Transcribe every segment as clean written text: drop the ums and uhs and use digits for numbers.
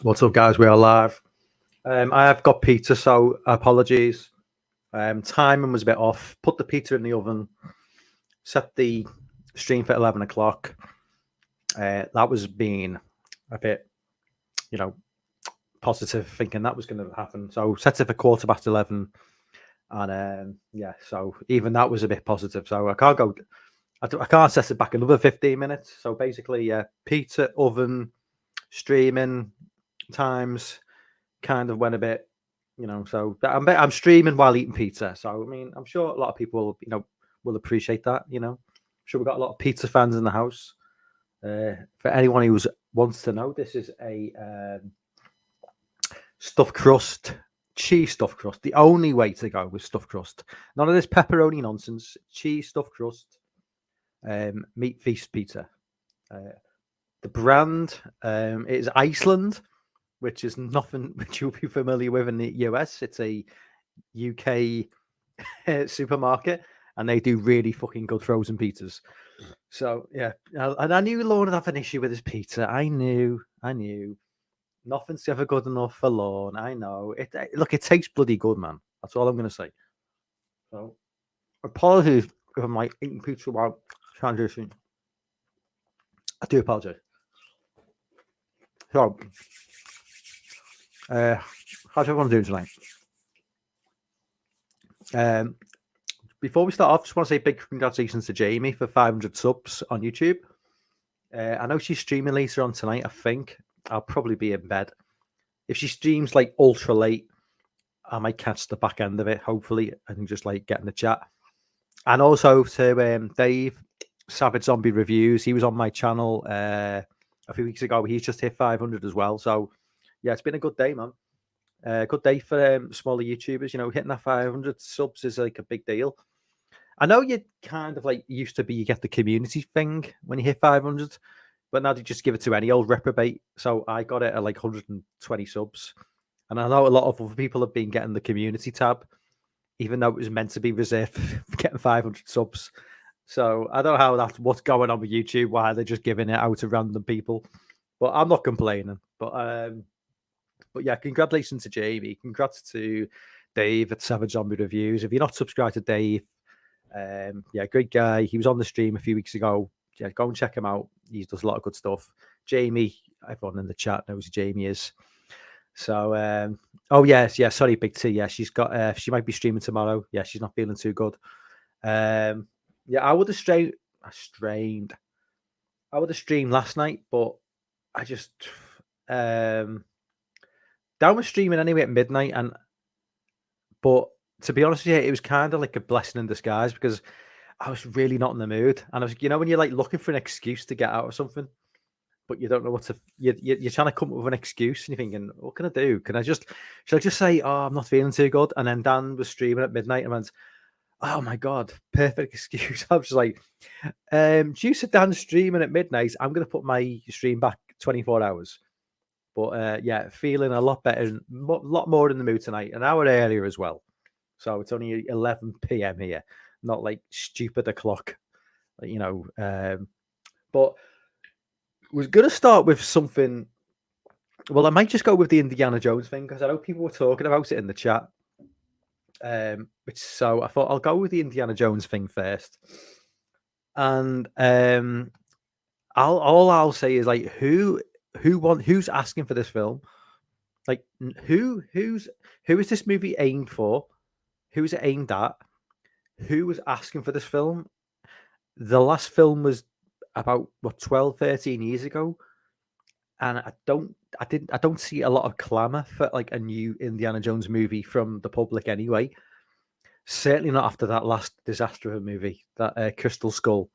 What's up, guys? We are live. I have got pizza, so apologies. Timing was a bit off. Put the pizza in the oven. Set the stream for 11 o'clock. That was being a bit, positive, thinking that was going to happen. So set it for 11:15, and so even that was a bit positive. So I can't go. I can't set it back another 15 minutes. So basically, pizza oven streaming times kind of went a bit, so I'm streaming while eating pizza. So I mean, I'm sure a lot of people, will appreciate that. Sure we've got a lot of pizza fans in the house. For anyone who wants to know, this is a stuffed crust, cheese stuffed crust. The only way to go with stuffed crust. None of this pepperoni nonsense. Cheese stuffed crust, meat feast pizza. The brand is Iceland, which is nothing which you'll be familiar with in the US. It's a UK supermarket, and they do really fucking good frozen pizzas. So yeah, and I knew Lorne would have an issue with his pizza. I knew. Nothing's ever good enough for Lorne. I know. Look, it tastes bloody good, man. That's all I'm gonna say. So apologies for my eating pizza while transition. I do apologize. So, how's everyone doing tonight? Before we start off, just want to say big congratulations to Jamie for 500 subs on YouTube. I know she's streaming later on tonight. I think I'll probably be in bed. If she streams like ultra late, I might catch the back end of it. Hopefully, I can just like get in the chat. And also to Dave, Savage Zombie Reviews. He was on my channel a few weeks ago. He's just hit 500 as well. So yeah, it's been a good day, man. Good day for smaller YouTubers. Hitting that 500 subs is like a big deal. I know you kind of like used to be, you get the community thing when you hit 500, but now they just give it to any old reprobate. So I got it at like 120 subs. And I know a lot of other people have been getting the community tab, even though it was meant to be reserved for getting 500 subs. So I don't know what's going on with YouTube, why they're just giving it out to random people. But I'm not complaining. But yeah, congratulations to Jamie. Congrats to Dave at Savage Zombie Reviews. If you're not subscribed to Dave, yeah, great guy. He was on the stream a few weeks ago. Yeah, go and check him out. He does a lot of good stuff. Jamie, everyone in the chat knows who Jamie is. So, oh yes, yeah. Sorry, Big T. Yeah, she's got. She might be streaming tomorrow. Yeah, she's not feeling too good. Yeah, I would have streamed. I would have streamed last night, but I just Dan was streaming anyway at midnight, but to be honest with you, it was kind of like a blessing in disguise because I was really not in the mood, and I was, when you're like looking for an excuse to get out of something, but you don't know what to. You're trying to come up with an excuse, and you're thinking, "What can I do? Should I just say, oh, I'm not feeling too good?" And then Dan was streaming at midnight, and went, "Oh my god, perfect excuse." I was just like, "Due to Dan streaming at midnight, I'm going to put my stream back 24 hours." But yeah, feeling a lot better, a lot more in the mood tonight. An hour earlier as well, so it's only 11 p.m. here, not like stupid o'clock, but was going to start with something. Well, I might just go with the Indiana Jones thing because I know people were talking about it in the chat. So I thought I'll go with the Indiana Jones thing first. And I'll say is like who's asking for this film? Like who is this movie aimed for? Who is it aimed at? Who was asking for this film? The last film was about 12, 13 years ago. And I don't see a lot of clamor for like a new Indiana Jones movie from the public anyway. Certainly not after that last disaster of a movie, that Crystal Skull.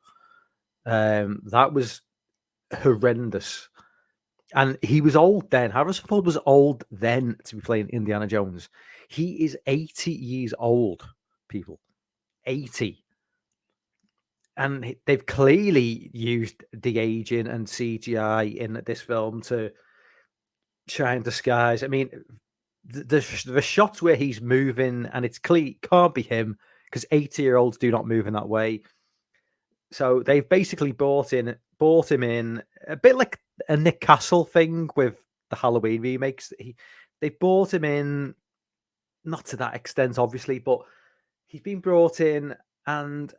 That was horrendous. And he was old then. Harrison Ford was old then to be playing Indiana Jones. He is 80 years old, people. 80. And they've clearly used de-aging and CGI in this film to try and disguise. I mean, the shots where he's moving and it's clear it can't be him because 80-year-olds do not move in that way. So they've basically brought him in a bit like a Nick Castle thing with the Halloween remakes. They brought him in, not to that extent, obviously, but he's been brought in, and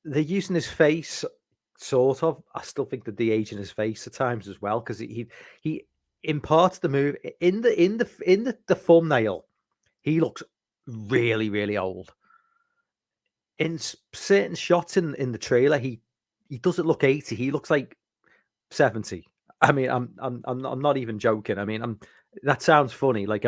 they're using his face, sort of. I still think that the age in his face at times as well, because he imparts the move in the thumbnail. He looks really, really old. In certain shots in the trailer, he doesn't look 80. He looks like 70. I mean, I'm not even joking. I mean, that sounds funny. Like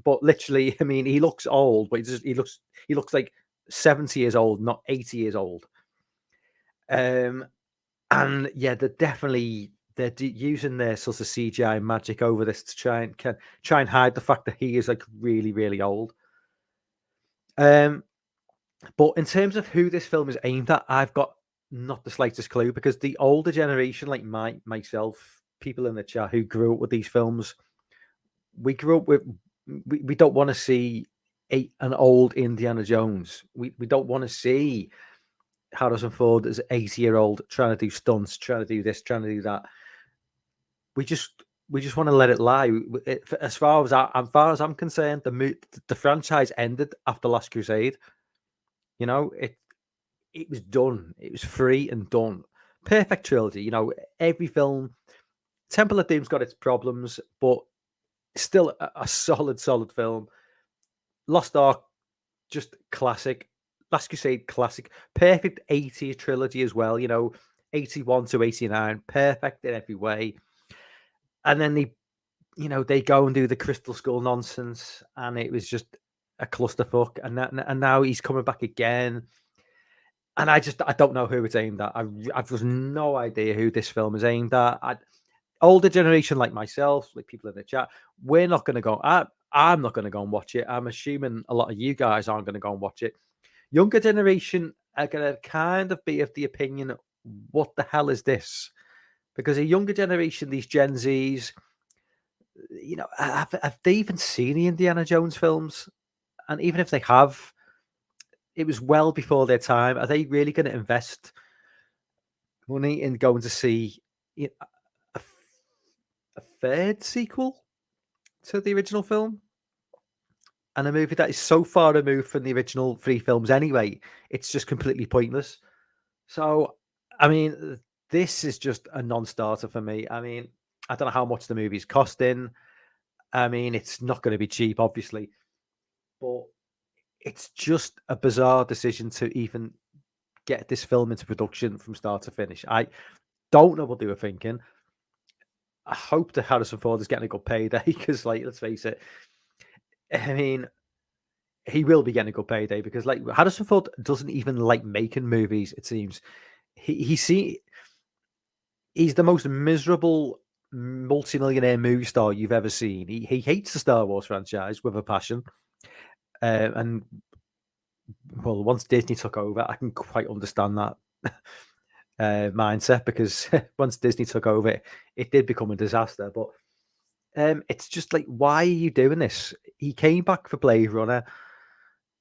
but literally, I mean, he looks old, but he looks like 70 years old, not 80 years old. And yeah, they're using their sort of CGI magic over this to try and hide the fact that he is like really, really old. But in terms of who this film is aimed at, I've got not the slightest clue, because the older generation, like myself, people in the chat who grew up with these films, we grew up with. We don't want to see an old Indiana Jones. We don't want to see Harrison Ford as 80-year-old trying to do stunts, trying to do this, trying to do that. We just want to let it lie. As far as I'm concerned, the franchise ended after Last Crusade. You know, it was done. It was free and done. Perfect trilogy. You know, every film. Temple of Doom's got its problems, but still a solid film. Lost Ark, just classic. Last Crusade, classic. Perfect 80s trilogy as well. You know, 81 to 89, perfect in every way. And then they go and do the Crystal Skull nonsense, and it was just a clusterfuck. And now he's coming back again. And I don't know who it's aimed at. I've just no idea who this film is aimed at. Older generation like myself, like people in the chat, we're not going to go. I'm not going to go and watch it. I'm assuming a lot of you guys aren't going to go and watch it. Younger generation are going to kind of be of the opinion, what the hell is this? Because a younger generation, these Gen Zs, you know, have they even seen the Indiana Jones films? And even if they have, it was well before their time. Are they really going to invest money in going to see a third sequel to the original film? And a movie that is so far removed from the original 3 films anyway, it's just completely pointless. So, I mean, this is just a non-starter for me. I mean, I don't know how much the movie's costing. I mean, it's not going to be cheap, obviously, but it's just a bizarre decision to even get this film into production from start to finish. I don't know what they were thinking. I hope that Harrison Ford is getting a good payday, because, like, let's face it, I mean, he will be getting a good payday, because, like, Harrison Ford doesn't even like making movies, it seems. He's the most miserable multi-millionaire movie star you've ever seen. He hates the Star Wars franchise with a passion. And, well, once Disney took over, I can quite understand that mindset, because once Disney took over, it did become a disaster. But it's just like, why are you doing this? He came back for Blade Runner,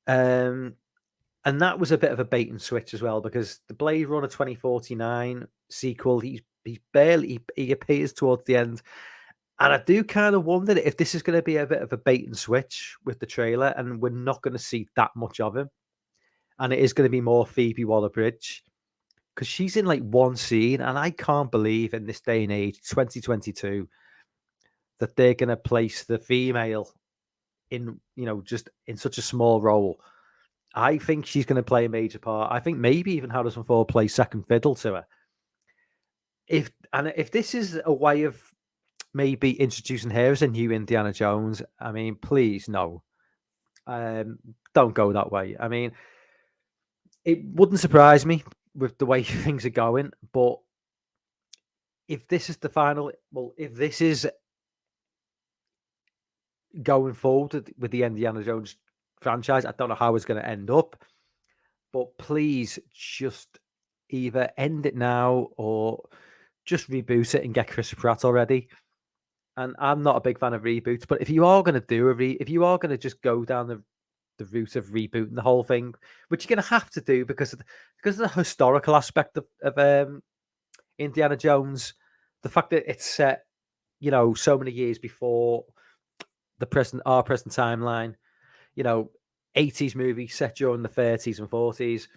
and that was a bit of a bait and switch as well, because the Blade Runner 2049 sequel, he appears towards the end, and I do kind of wonder if this is going to be a bit of a bait and switch with the trailer, and we're not going to see that much of him, and it is going to be more Phoebe Waller-Bridge, because she's in like one scene, and I can't believe in this day and age, 2022, that they're going to place the female in, just in such a small role. I think she's going to play a major part. I think maybe even Harrison Ford plays second fiddle to her. If this is a way of maybe introducing her as a new Indiana Jones, I mean, please no, don't go that way. I mean, it wouldn't surprise me with the way things are going, but if this is the final, if this is going forward with the Indiana Jones franchise, I don't know how it's going to end up, but please just either end it now or just reboot it and get Chris Pratt already. And I'm not a big fan of reboots, but if you are going to do if you are going to just go down the route of rebooting the whole thing, which you're going to have to do because of the historical aspect of Indiana Jones, the fact that it's set so many years before our present timeline, 80s movie set during the 30s and 40s,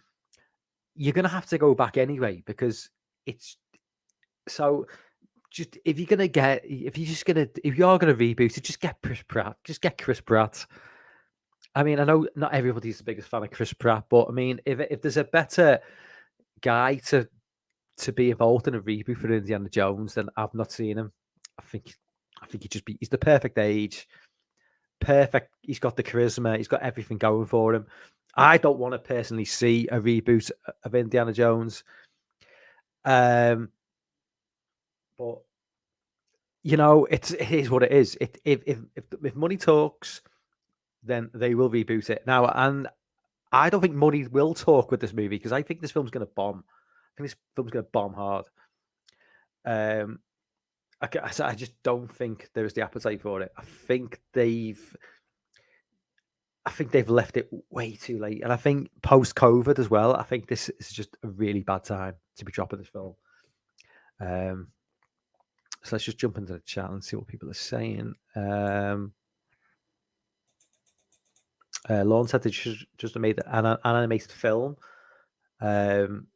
you're going to have to go back anyway, because it's so just, if you're going to if you are going to reboot it, just get Chris Pratt. Just get Chris Pratt. I mean, I know not everybody's the biggest fan of Chris Pratt, but I mean, if there's a better guy to be involved in a reboot for Indiana Jones, then I've not seen him. I think he's the perfect age. Perfect. He's got the charisma. He's got everything going for him. I don't want to personally see a reboot of Indiana Jones. But it is what it is. If money talks, then they will reboot it now. And I don't think money will talk with this movie, because I think this film's going to bomb. I think this film's going to bomb hard. I just don't think there's the appetite for it. I think they've left it way too late, and I think post-COVID as well. I think this is just a really bad time to be dropping this film. So let's just jump into the chat and see what people are saying. Lauren said they just made an animated film. Dan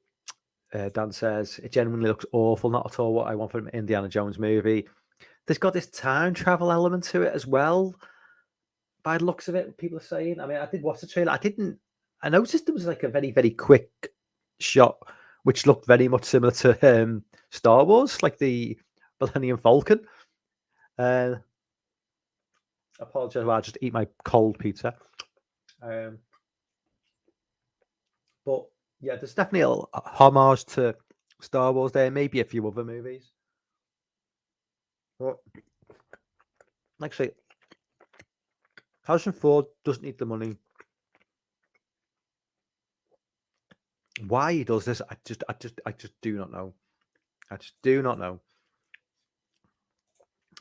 says it genuinely looks awful, not at all what I want from an Indiana Jones movie. There's got this time travel element to it as well, by the looks of it. People are saying. I mean, I did watch the trailer. I noticed there was like a very, very quick shot, which looked very much similar to Star Wars, like the Millennium Falcon. Apologize, I just eat my cold pizza. But yeah, there's definitely a homage to Star Wars there, maybe a few other movies. But actually, Harrison Ford doesn't need the money. Why he does this, I just do not know. I just do not know.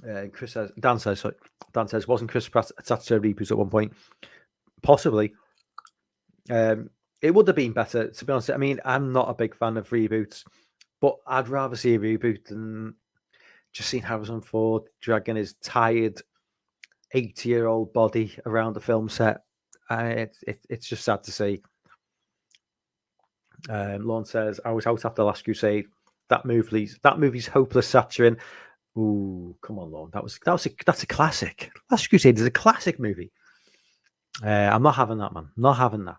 Dan says, wasn't Chris Pratt attached to a reboot at one point? Possibly. It would have been better, to be honest. I mean, I'm not a big fan of reboots, but I'd rather see a reboot than just seeing Harrison Ford dragging his tired 80-year-old body around the film set. It's just sad to see. Lorne says, I was out after Last Crusade. That movie's hopeless saturating. Ooh, come on, Lorne. That's a classic. Last Crusade is a classic movie. I'm not having that, man. Not having that.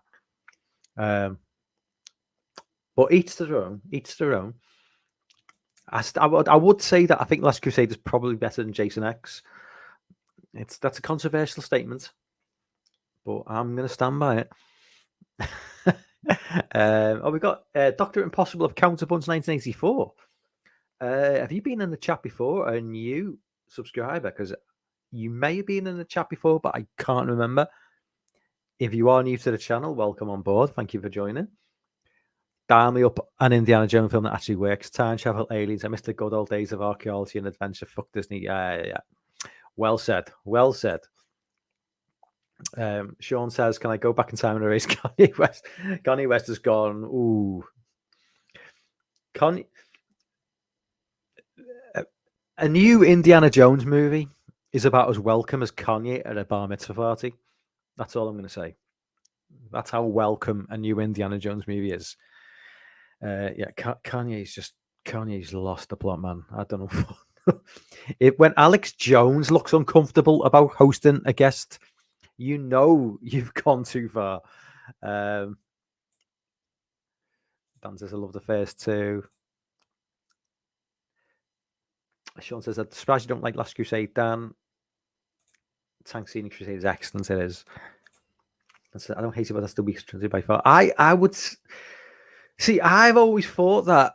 But each to their own. Each to their own. I would say that I think Last Crusade is probably better than Jason X. That's a controversial statement, but I'm going to stand by it. We got Dr. Impossible of Counterpunch 1984. Have you been in the chat before, a new subscriber? Because you may have been in the chat before, but I can't remember. If you are new to the channel, welcome on board. Thank you for joining. Dial me up an Indiana Jones film that actually works. Time travel, aliens. I miss the good old days of archaeology and adventure. Fuck Disney. Yeah. Well said. Well said. Sean says, can I go back in time and erase Kanye West? Kanye West has gone. Ooh. A new Indiana Jones movie is about as welcome as Kanye at a bar mitzvah party. That's all I'm going to say. That's how welcome a new Indiana Jones movie is. Kanye's lost the plot, man. I don't know. When Alex Jones looks uncomfortable about hosting a guest, you've gone too far. Dan says, I love the first two. Sean says, I'm surprised you don't like Last Crusade, Dan. Tank Scenic Crusade is excellent. It is. I don't hate it, but that's the weakest trilogy by far. I would see. I've always thought that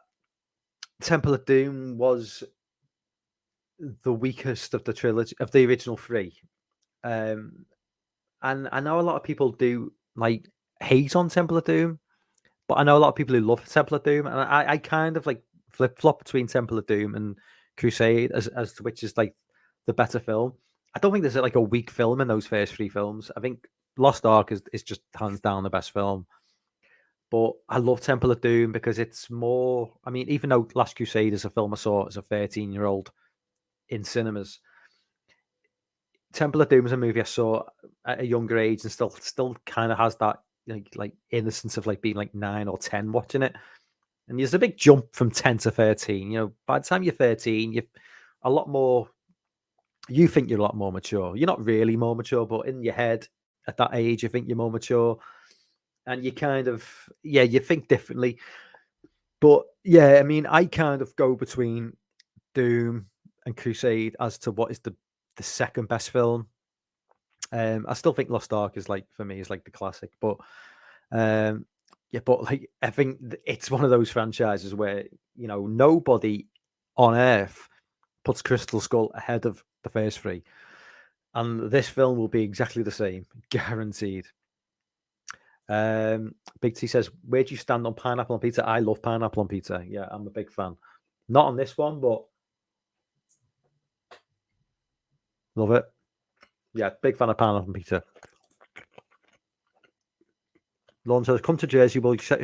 Temple of Doom was the weakest of the trilogy, of the original three. And I know a lot of people do like hate on Temple of Doom, but I know a lot of people who love Temple of Doom, and I kind of like flip flop between Temple of Doom and Crusade as to which is like the better film. I don't think there's like a weak film in those first three films. I think Lost Ark is just hands down the best film. But I love Temple of Doom because it's more. I mean, even though Last Crusade is a film I saw as a 13-year-old, in cinemas. Temple of Doom is a movie I saw at a younger age and still kind of has that like innocence of like being like 9 or 10 watching it. And there's a big jump from 10 to 13. By the time you're 13, you're a lot more. You think you're a lot more mature. You're not really more mature, but in your head at that age, you think you're more mature, and you kind of you think differently. But yeah, I mean, I kind of go between Doom and Crusade as to what is the second best film. I still think Lost Ark is like for me is like the classic, but but like I think it's one of those franchises where nobody on earth puts Crystal Skull ahead of the first three, and this film will be exactly the same, guaranteed. Big T says, "Where do you stand on pineapple on pizza?" I love pineapple on pizza. Yeah, I'm a big fan. Not on this one, but love it. Yeah, big fan of pineapple on pizza. Lon says, "Come to Jersey, we'll set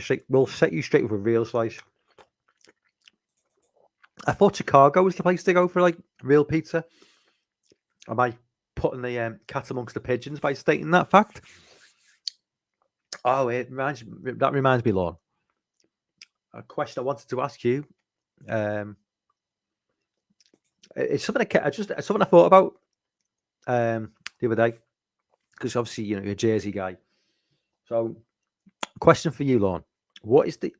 you straight with a real slice." I thought Chicago was the place to go for like real pizza. Am I putting the cat amongst the pigeons by stating that fact? Oh, that reminds me, Lon. A question I wanted to ask you. It's something I thought about the other day, because obviously you're a Jersey guy. So, question for you, Lon. What is the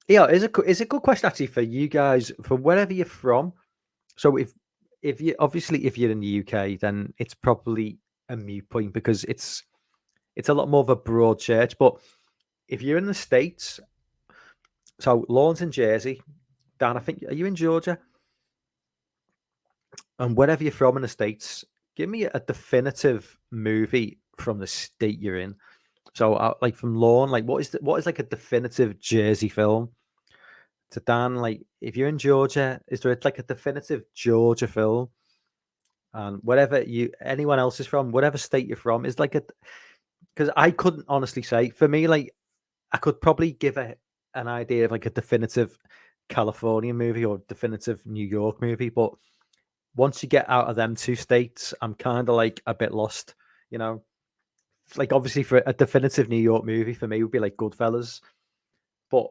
is a good question actually for you guys, for wherever you're from. So if you're in the UK, then it's probably a moot point because it's a lot more of a broad church. But if you're in the States, so Lon's in Jersey, Dan, I think, are you in Georgia? And wherever you're from in the States, give me a definitive movie from the state you're in. So, like from Lorne, like what is like a definitive Jersey film? To Dan, like if you're in Georgia, is there like a definitive Georgia film? And wherever anyone else is from, whatever state you're from, is like because I couldn't honestly say. For me, like I could probably give an idea of like a definitive California movie or definitive New York movie, but once you get out of them two states, I'm kind of like a bit lost, Like obviously for a definitive New York movie for me would be like Goodfellas, but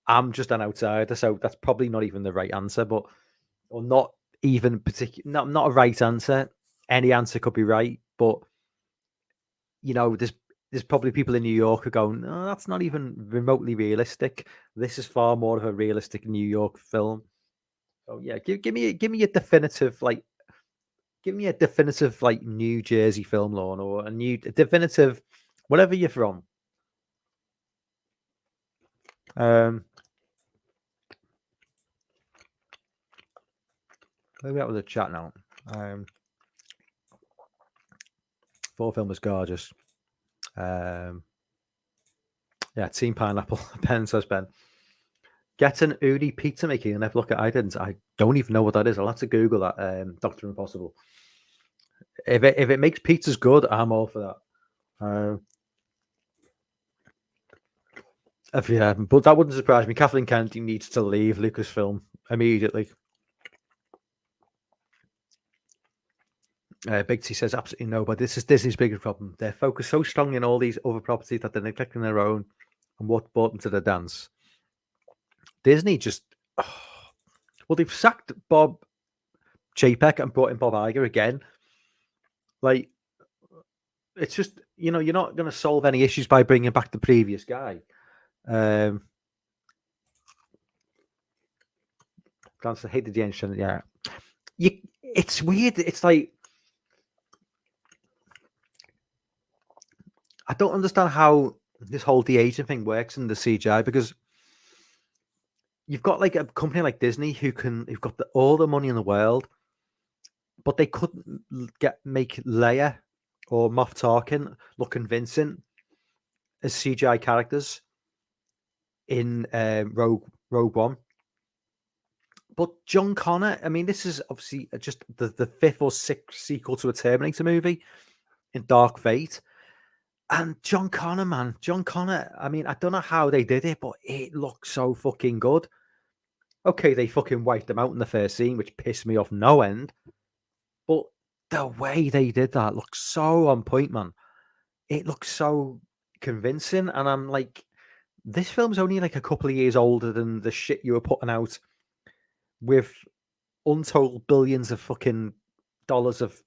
I'm just an outsider, so that's probably not even the right answer, or not even particular, not a right answer. Any answer could be right, but there's probably people in New York who go, no, that's not even remotely realistic. This is far more of a realistic New York film. So yeah, give me a definitive like. Give me a definitive like New Jersey film, Lorne, or a definitive whatever you're from. Maybe out with the chat now. Full film was gorgeous. Yeah, Team Pineapple. Ben says Ben. Get an Udi pizza making and have a look at. I don't even know what that is. I'll have to Google that. Dr. Impossible. If it makes pizzas good, I'm all for that. Yeah, but that wouldn't surprise me. Kathleen Kennedy needs to leave Lucasfilm immediately. Big T says absolutely no, but this is Disney's biggest problem. They're focused so strongly on all these other properties that they're neglecting their own and what brought them to the dance. Disney just well, they've sacked Bob Chapek and brought in Bob Iger again. Like, it's just you're not going to solve any issues by bringing back the previous guy. Glance, I hated the engine. Yeah, it's weird. It's like I don't understand how this whole de-aging thing works in the CGI, because you've got like a company like Disney who've got all the money in the world, but they couldn't make Leia or Moff Tarkin look convincing as CGI characters in Rogue One. But John Connor, I mean, this is obviously just the fifth or sixth sequel to a Terminator movie in Dark Fate. And John Connor, I mean, I don't know how they did it, but it looks so fucking good. Okay, they fucking wiped them out in the first scene, which pissed me off no end. the way they did that looks so on point, man. It looks so convincing, and I'm like, this film's only like a couple of years older than the shit you were putting out with untold billions of fucking dollars of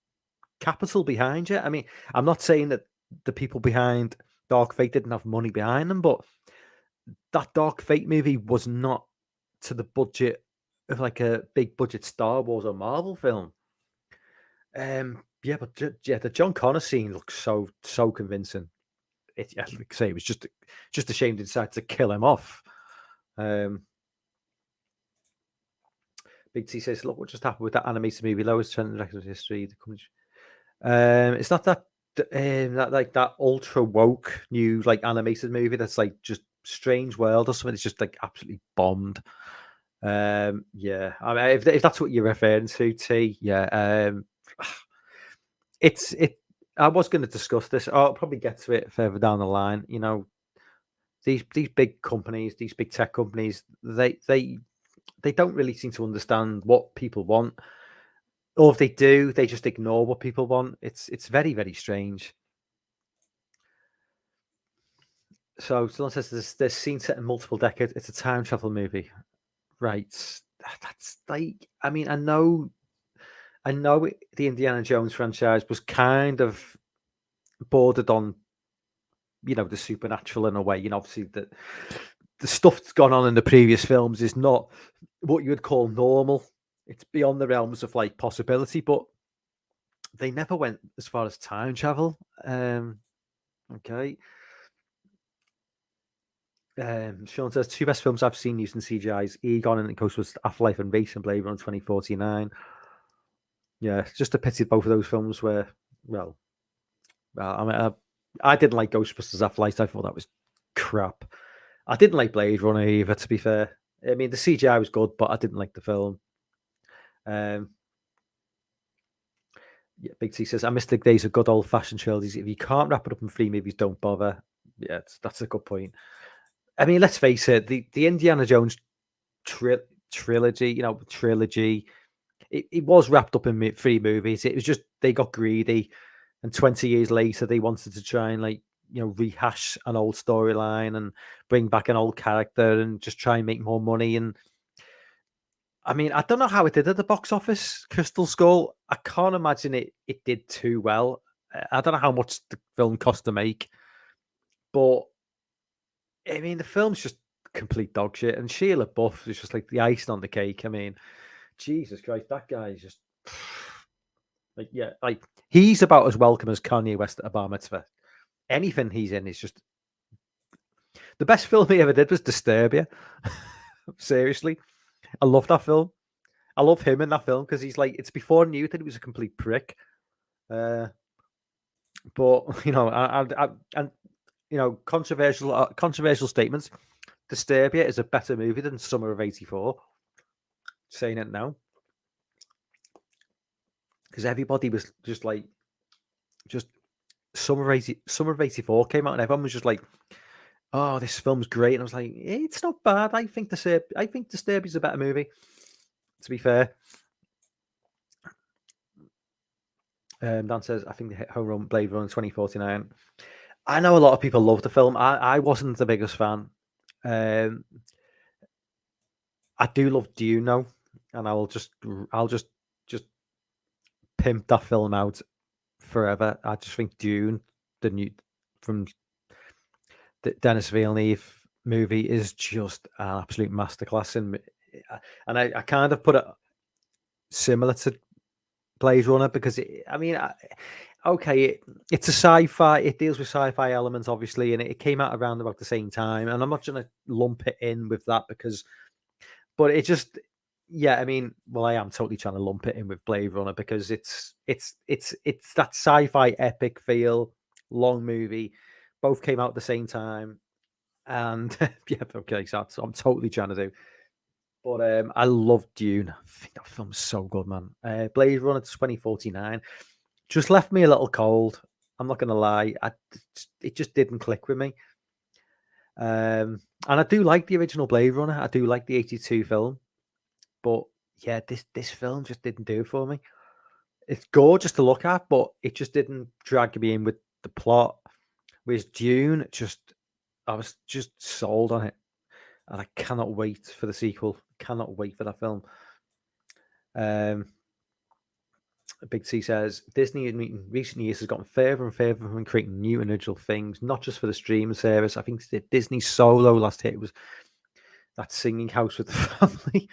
capital behind you. I mean, I'm not saying that the people behind Dark Fate didn't have money behind them, but that Dark Fate movie was not to the budget of like a big budget Star Wars or Marvel film. Yeah, but the John Connor scene looks so convincing. Like I say, it was just a shame they decided to kill him off. Big T says, "Look what just happened with that animated movie, lowest trending record in history." It's not that that ultra woke new like animated movie that's like just Strange World or something. It's just like absolutely bombed. Yeah, I mean, if that's what you're referring to, T, yeah. It's it. I was going to discuss this. I'll probably get to it further down the line. You know, these big companies, these big tech companies, they don't really seem to understand what people want, or if they do, they just ignore what people want. It's very very strange. So someone says there's scenes set in multiple decades. It's a time travel movie, right? That's like, I mean, I know the Indiana Jones franchise was kind of bordered on, the supernatural in a way. Obviously the stuff that's gone on in the previous films is not what you would call normal. It's beyond the realms of like possibility, but they never went as far as time travel. Okay. Sean says two best films I've seen using CGI's Egon and Ghostbusters Afterlife and Race and Blade Runner 2049. Yeah, it's just a pity both of those films were, well, I mean, I didn't like Ghostbusters Afterlife. I thought that was crap. I didn't like Blade Runner either, to be fair. I mean, the CGI was good, but I didn't like the film. Yeah, Big T says, I miss the days of good old-fashioned trilogies. If you can't wrap it up in 3 movies, don't bother. Yeah, that's a good point. I mean, let's face it, the Indiana Jones trilogy, it was wrapped up in 3 movies. It was just they got greedy, and 20 years later, they wanted to try and rehash an old storyline and bring back an old character and just try and make more money. And I mean, I don't know how it did at the box office. Crystal Skull, I can't imagine it did too well. I don't know how much the film cost to make, but I mean, the film's just complete dog shit. And Shia LaBeouf is just like the icing on the cake. I mean, Jesus Christ, that guy is just like he's about as welcome as Kanye West at a bar mitzvah. Anything he's in is just the best film he ever did was Disturbia. Seriously, I love that film. I love him in that film because he's like, it's before I knew that he was a complete prick. But controversial statements. Disturbia is a better movie than Summer of '84. Saying it now, because everybody was just Summer of '84 came out and everyone was just like, "Oh, this film's great," and I was like, "It's not bad. I think Disturbia is a better movie." To be fair, Dan says, "I think they hit home run Blade Runner 2049." I know a lot of people love the film. I wasn't the biggest fan. I do love Dune though, and I'll just pimp that film out forever. I just think Dune, the new from the Denis Villeneuve movie, is just an absolute masterclass. And I kind of put it similar to Blade Runner because it's a sci-fi. It deals with sci-fi elements, obviously, and it came out around about the same time. And I'm not going to lump it in with that but it just, yeah. I mean, well, I am totally trying to lump it in with Blade Runner because it's that sci-fi epic feel, long movie. Both came out at the same time, and yeah, okay, so that's what I'm totally trying to do. But I love Dune. I think that film's so good, man. Blade Runner 2049 just left me a little cold. I'm not gonna lie. It just didn't click with me. And I do like the original Blade Runner. I do like the '82 film, but yeah, this film just didn't do it for me. it's gorgeous to look at, but it just didn't drag me in with the plot. Whereas Dune, I was just sold on it, and I cannot wait for the sequel. Cannot wait for that film. Big T says Disney in recent years has gotten further and further from creating new and original things, not just for the streaming service. I think the Disney Solo last hit was that singing house with the family.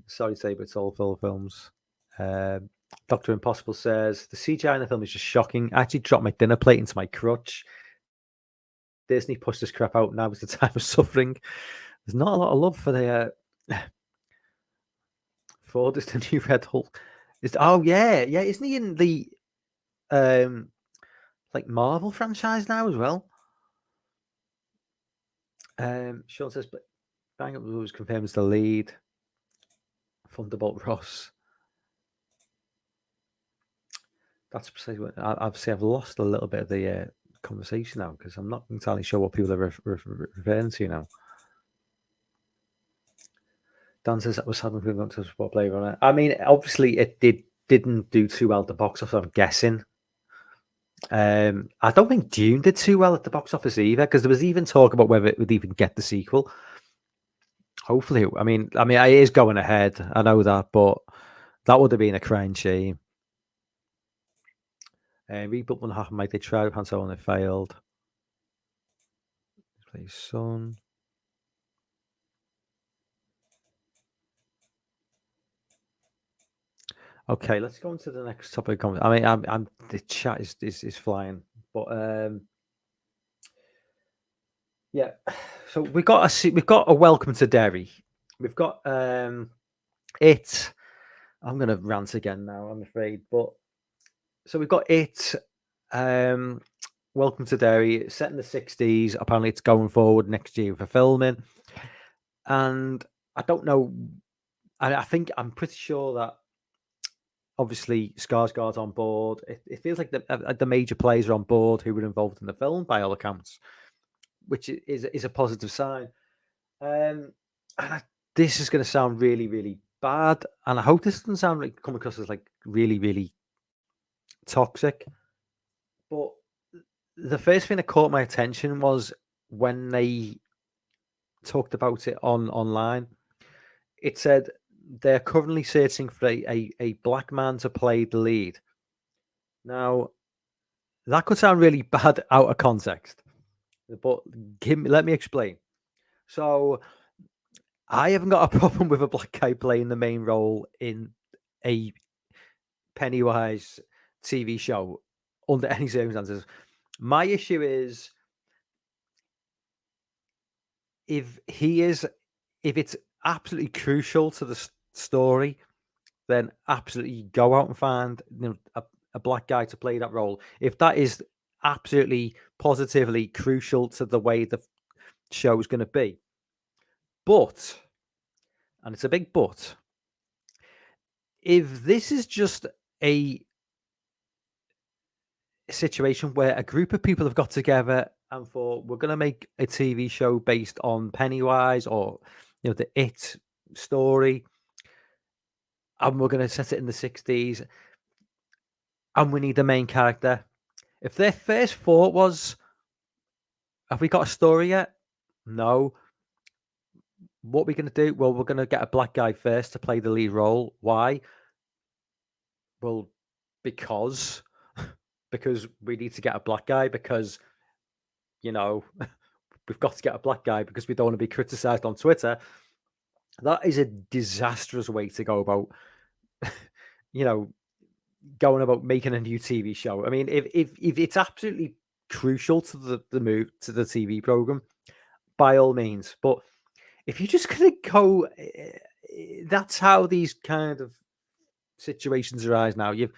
Sorry to say, but it's all full films. Dr. Impossible says the CGI in the film is just shocking. I actually dropped my dinner plate into my crutch. Disney pushed this crap out. Now is the time of suffering. There's not a lot of love for the Ford is the new Red Hulk. Yeah, isn't he in the like Marvel franchise now as well? Sean says, but Bang Up was confirmed as the lead. Thunderbolt Ross. That's precisely what I've lost a little bit of the conversation now because I'm not entirely sure what people are referring to now. Dan says that was having people to support Blade Runner. I mean, obviously it didn't do too well at the box office, I'm guessing. I don't think Dune did too well at the box office either, because there was even talk about whether it would even get the sequel. Hopefully, I mean, it is going ahead. I know that, but that would have been a crying shame. Reboot wouldn't happen, mate. They tried Han Solo and it failed. Play son. Okay, let's go on to the next topic. I mean, I'm the chat is flying, but yeah. So we've got a Welcome to Derry. We've got it. I'm going to rant again now, I'm afraid, but so we've got it. Welcome to Derry, set in the 60s. Apparently, it's going forward next year for filming, and I don't know. I think I'm pretty sure that obviously Skarsgård's on board. It feels like the major players are on board who were involved in the film by all accounts, which is a positive sign. This is going to sound really, really bad, and I hope this doesn't sound like come across as like really, really toxic. But the first thing that caught my attention was when they talked about it online. It said they're currently searching for a black man to play the lead. Now, that could sound really bad out of context, but let me explain. So, I haven't got a problem with a black guy playing the main role in a Pennywise TV show under any circumstances. My issue is if it's absolutely crucial to the story, then absolutely go out and find a black guy to play that role. If that is absolutely positively crucial to the way the show is going to be. But, and it's a big but, if this is just a situation where a group of people have got together and thought we're going to make a TV show based on Pennywise or the It story, and we're going to set it in the 60s, and we need the main character. If their first thought was, have we got a story yet? No. What are we going to do? Well, we're going to get a black guy first to play the lead role. Why? Well, because we need to get a black guy because, we've got to get a black guy because we don't want to be criticized on Twitter. That is a disastrous way to go about, going about making a new TV show. I mean, if it's absolutely crucial to the move to the TV program, by all means. But if you're just gonna go, that's how these kind of situations arise now. You've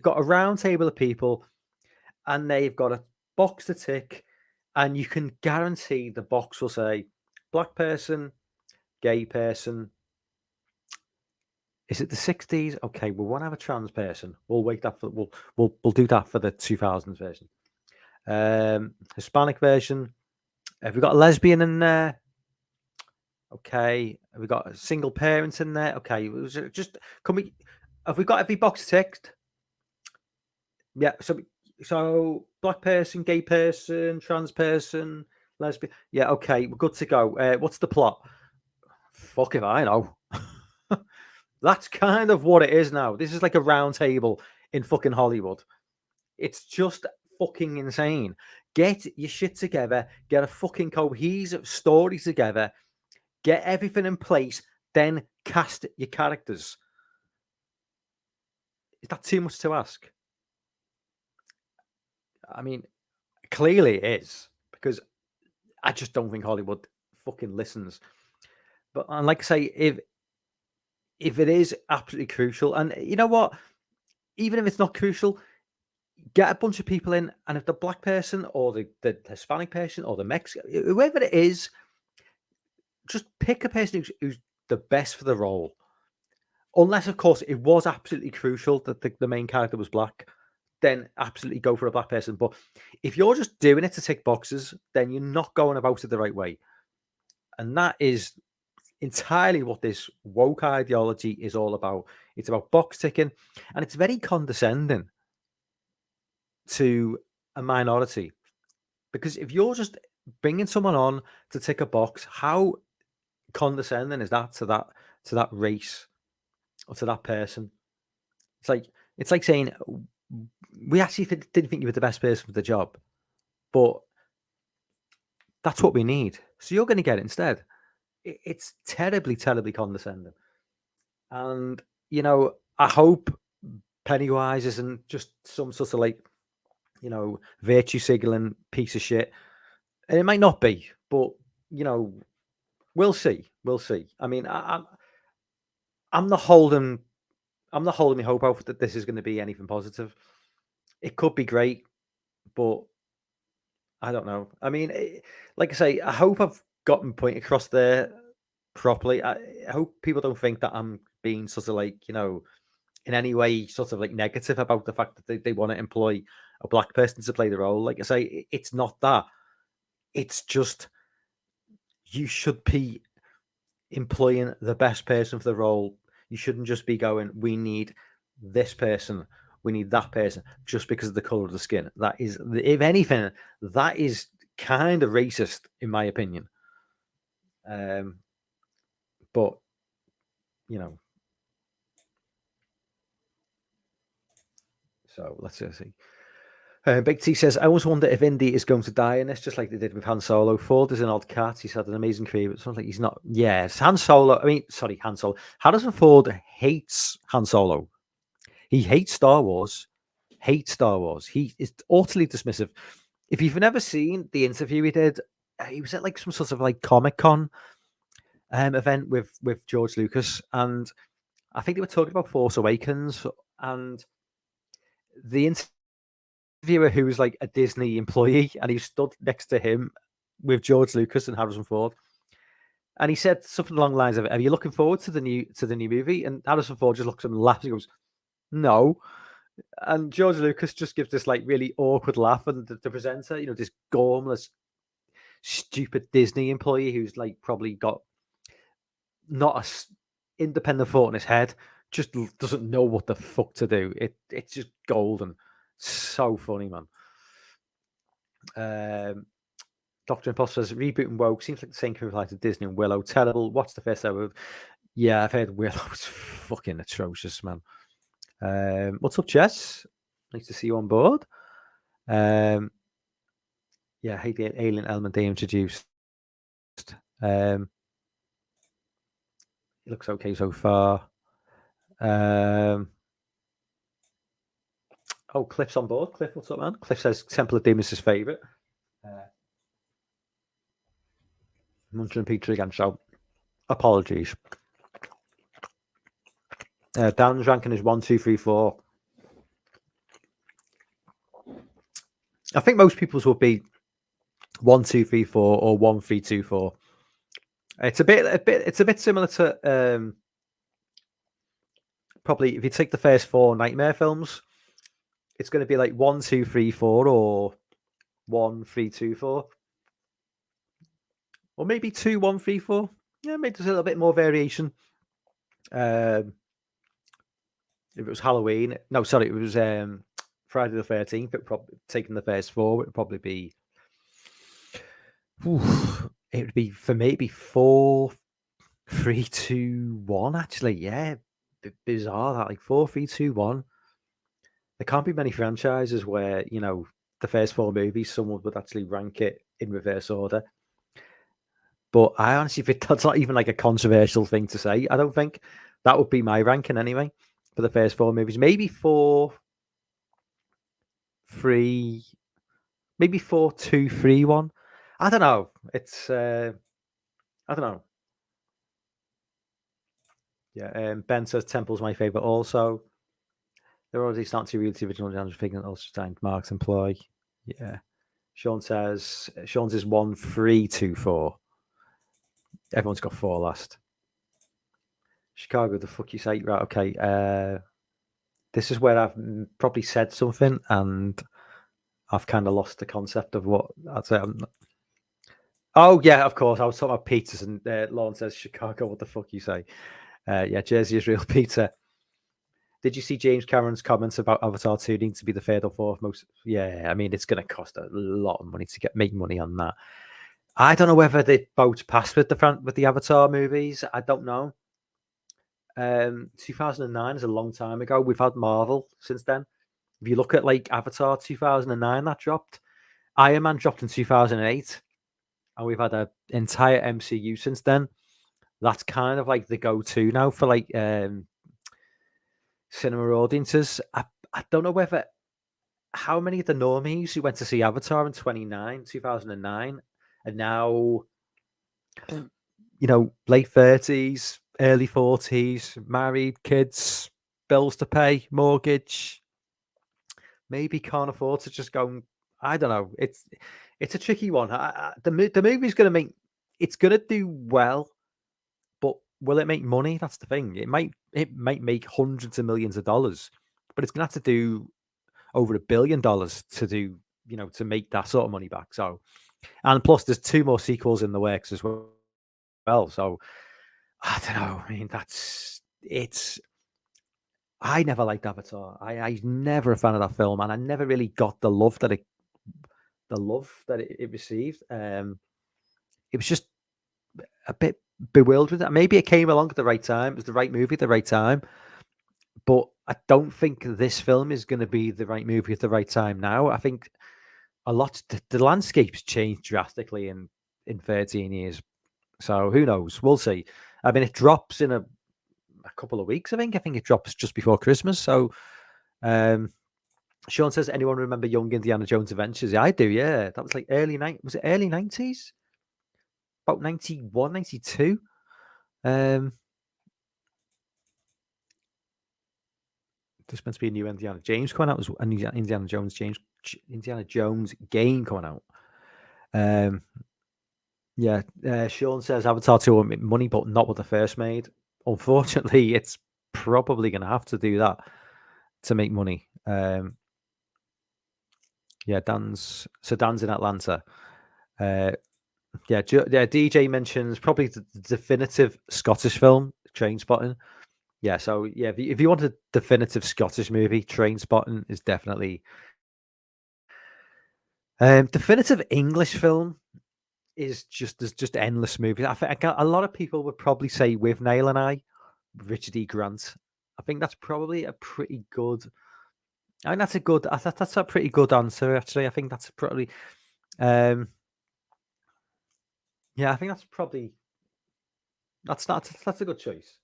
got a round table of people, and they've got a box to tick, and you can guarantee the box will say black person, gay person. Is it the 60s? Okay, we want to have a trans person. We'll wait that for we'll do that for the 2000s version. Hispanic version. Have we got a lesbian in there? Okay. Have we got a single parent in there? Okay. Just can we Have we got every box ticked? Yeah. So black person, gay person, trans person, lesbian. Yeah. Okay. We're good to go. What's the plot? Fuck if I know. That's kind of what it is now. This is like a round table in fucking Hollywood. It's just fucking insane. Get your shit together. Get a fucking cohesive story together. Get everything in place. Then cast your characters. Is that too much to ask? I mean, clearly it is, because I just don't think Hollywood fucking listens. But and like I say, if it is absolutely crucial, and you know what, even if it's not crucial, get a bunch of people in, and if the black person or the Hispanic person or the Mexican, whoever it is, just pick a person who's the best for the role. Unless, of course, it was absolutely crucial that the main character was black, then absolutely go for a black person. But if you're just doing it to tick boxes, then you're not going about it the right way. And that is entirely what this woke ideology is all about. It's about box ticking, and it's very condescending to a minority. Because if you're just bringing someone on to tick a box, how condescending is that to that race or to that person? It's like saying we actually didn't think you were the best person for the job, but that's what we need. So you're going to get it instead. It's terribly, terribly condescending. And I hope Pennywise isn't just some sort of like virtue signaling piece of shit. And it might not be, but we'll see. We'll see. I mean, I'm not holding my hope out that this is going to be anything positive. It could be great, but I don't know. I mean, like I say, I hope I've got my point across there properly. I hope people don't think that I'm being sort of like, in any way sort of like negative about the fact that they want to employ a black person to play the role. Like I say, it's not that. It's just you should be employing the best person for the role. You shouldn't just be going, we need this person, we need that person, just because of the color of the skin. That is, if anything, that is kind of racist, in my opinion. But so let's see. Big T says, I always wonder if Indy is going to die in this, just like they did with Han Solo. Ford is an odd cat. He's had an amazing career, but it sounds like he's not. Yes, Han Solo. I mean, sorry, Han Solo. Harrison Ford hates Han Solo. He hates Star Wars. Hates Star Wars. He is utterly dismissive. If you've never seen the interview he did, he was at like some sort of like Comic-Con event with George Lucas, and I think they were talking about Force Awakens, and the interviewer, who was like a Disney employee, and he stood next to him with George Lucas and Harrison Ford, and he said something along the lines of, "Are you looking forward to the new movie?" And Harrison Ford just looks at him and laughs. He goes, "No." And George Lucas just gives this like really awkward laugh, and the presenter, this gormless, stupid Disney employee who's like probably got not a independent thought in his head, just doesn't know what the fuck to do. It's just golden, so funny, man. Dr. Imposter says rebooting Woke seems like the same can apply to Disney and Willow. Terrible. What's the first ever? Yeah, I've heard Willow's fucking atrocious, man. What's up, Jess? Nice to see you on board. Yeah, I hate the alien element they introduced. It looks okay so far. Oh, Cliff's on board. Cliff, what's up, man? Cliff says Temple of Doom is his favourite. Munching pizza again, so apologies. Dan's ranking is 1, 2, 3, 4. I think most people's would be 1, 2, 3, 4 or 1, 3, 2, 4. It's a bit similar to probably if you take the first 4 Nightmare films, it's going to be like 1, 2, 3, 4 or 1, 3, 2, 4. Or maybe 2, 1, 3, 4. Yeah, maybe there's a little bit more variation. If it was Halloween, no, sorry, it was Friday the 13th. It probably taking the first four. It would probably be. It would be for me. It'd be 4, 3, 2, 1. Actually, yeah, bizarre that, like 4, 3, 2, 1. There can't be many franchises where the first four movies someone would actually rank it in reverse order. But I honestly think that's not even like a controversial thing to say. I don't think that would be my ranking anyway for the first four movies. Maybe 4, 3, maybe 4, 2, 3, 1. I don't know. It's I don't know. Yeah. Ben says Temple's my favorite. Also, they're already starting to read the original James Figment, also signed Mark's employ. Yeah. Sean says Sean's is 1, 3, 2, 4. Everyone's got 4 last. Chicago, the fuck you say? Right, okay. This is where I've probably said something and I've kind of lost the concept of what I'd say. Oh, yeah, of course. I was talking about pizzas and Lauren says Chicago, what the fuck you say? Yeah, Jersey is real pizza. Did you see James Cameron's comments about Avatar 2 needing to be the third or fourth most? Yeah, I mean, it's going to cost a lot of money to make money on that. I don't know whether the boat passed with the Avatar movies. I don't know. 2009 is a long time ago. We've had Marvel since then. If you look at like Avatar 2009, that dropped. Iron Man dropped in 2008, and we've had an entire MCU since then. That's kind of like the go-to now for like cinema audiences. I don't know whether how many of the normies who went to see Avatar in 2009 are now late 30s, early 40s, married, kids, bills to pay, mortgage, maybe can't afford to just go. I don't know. It's a tricky one. The movie's going to make, it's going to do well, but will it make money? That's the thing. It might make hundreds of millions of dollars, but it's going to have to do over $1 billion to do, to make that sort of money back. So, and plus there's 2 more sequels in the works as well. So I don't know. I mean, I never liked Avatar. I never a fan of that film, and I never really got the love that it received. It was just a bit bewildered. Maybe it came along at the right time. It was the right movie at the right time. But I don't think this film is going to be the right movie at the right time now. I think the landscape's changed drastically in 13 years. So who knows? We'll see. I mean, it drops in a couple of weeks, I think. I think it drops just before Christmas. So Sean says, anyone remember Young Indiana Jones Adventures? Yeah, I do, yeah. That was like was it early 90s? About 91, 92? There's meant to be a new Indiana James coming out. There's a new Indiana Jones game coming out. Yeah, Sean says Avatar 2 will make money, but not what the first made. Unfortunately, it's probably going to have to do that to make money. Yeah, Dan's in Atlanta. DJ mentions probably the definitive Scottish film, Trainspotting. Yeah, so yeah, if you want a definitive Scottish movie, Trainspotting is definitely. Definitive English film is there's just endless movies. I think a lot of people would probably say Withnail and I, Richard E. Grant. I think that's probably a pretty good. I think that's a good. That's a pretty good answer, actually. I think that's probably. Yeah, I think that's probably. That's a good choice.